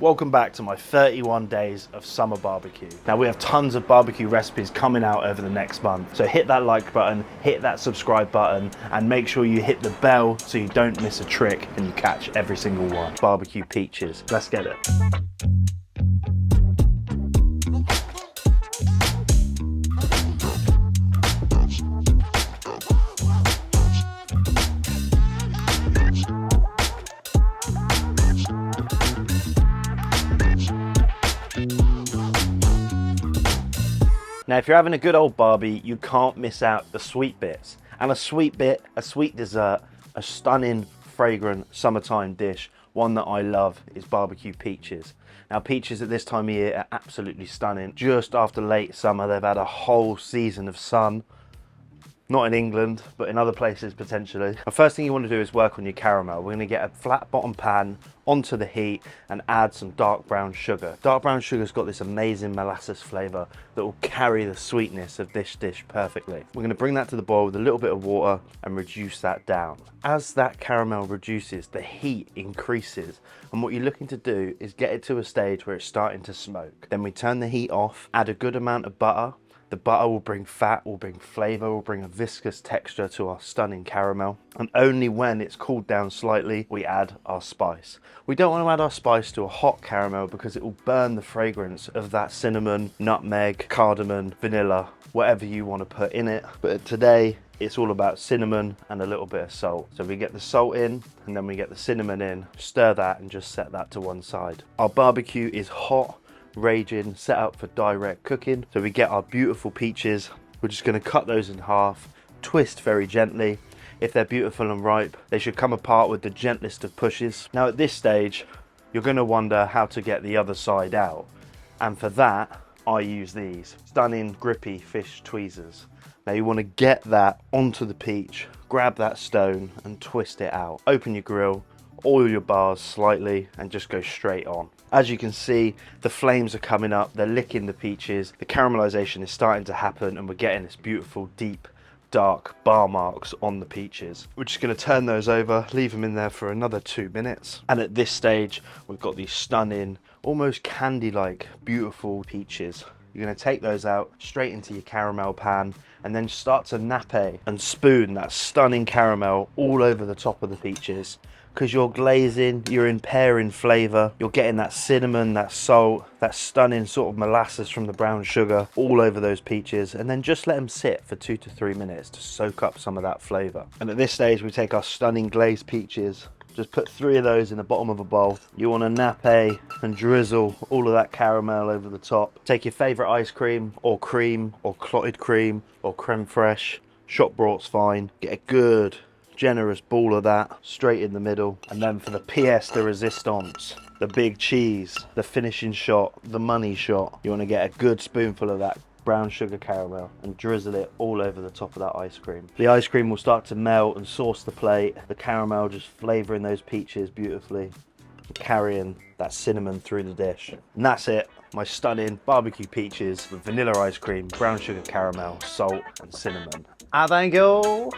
Welcome back to my 31 days of summer barbecue. Now we have tons of barbecue recipes coming out over the next month. So hit that like button, hit that subscribe button, and make sure you hit the bell so you don't miss a trick and you catch every single one. Barbecue peaches, let's get it. Now, if you're having a good old barbie, you can't miss out the sweet bits. And a sweet bit, a sweet dessert, a stunning, fragrant summertime dish, one that I love, is barbecue peaches. Now, peaches at this time of year are absolutely stunning. Just after late summer, they've had a whole season of sun. Not in England, but in other places potentially. The first thing you want to do is work on your caramel. We're going to get a flat bottom pan onto the heat and add some dark brown sugar. Dark brown sugar's got this amazing molasses flavour that will carry the sweetness of this dish perfectly. We're going to bring that to the boil with a little bit of water and reduce that down. As that caramel reduces, the heat increases, and what you're looking to do is get it to a stage where it's starting to smoke. Then we turn the heat off, add a good amount of butter. The butter will bring fat, will bring flavour, will bring a viscous texture to our stunning caramel. And only when it's cooled down slightly, we add our spice. We don't want to add our spice to a hot caramel because it will burn the fragrance of that cinnamon, nutmeg, cardamom, vanilla, whatever you want to put in it. But today, it's all about cinnamon and a little bit of salt. So we get the salt in and then we get the cinnamon in, stir that and just set that to one side. Our barbecue is hot, raging, set up for direct cooking. So we get our beautiful peaches. We're just going to cut those in half, twist very gently. If they're beautiful and ripe, they should come apart with the gentlest of pushes. Now at this stage, you're going to wonder how to get the other side out. And for that, I use these stunning grippy fish tweezers. Now you want to get that onto the peach, grab that stone and twist it out. Open your grill, oil your bars slightly and just go straight on. As you can see, the flames are coming up, they're licking the peaches, the caramelization is starting to happen and we're getting this beautiful deep dark bar marks on the peaches. We're just going to turn those over, leave them in there for another 2 minutes, and at this stage we've got these stunning, almost candy-like beautiful peaches. You're going to take those out straight into your caramel pan and then start to nappe and spoon that stunning caramel all over the top of the peaches. Because you're glazing, you're impairing flavour, you're getting that cinnamon, that salt, that stunning sort of molasses from the brown sugar all over those peaches, and then just let them sit for 2 to 3 minutes to soak up some of that flavour. And at this stage we take our stunning glazed peaches, just put 3 of those in the bottom of a bowl. You want to nappe and drizzle all of that caramel over the top. Take your favourite ice cream or clotted cream or creme fraiche, shop brought's fine. Get a good generous ball of that straight in the middle, and then for the pièce de résistance, the big cheese, the finishing shot, the money shot, you want to get a good spoonful of that brown sugar caramel and drizzle it all over the top of that ice cream. The ice cream will start to melt and sauce the plate, the caramel just flavouring those peaches beautifully, carrying that cinnamon through the dish. And that's it, my stunning barbecue peaches with vanilla ice cream, brown sugar caramel, salt and cinnamon. Ah, thank you.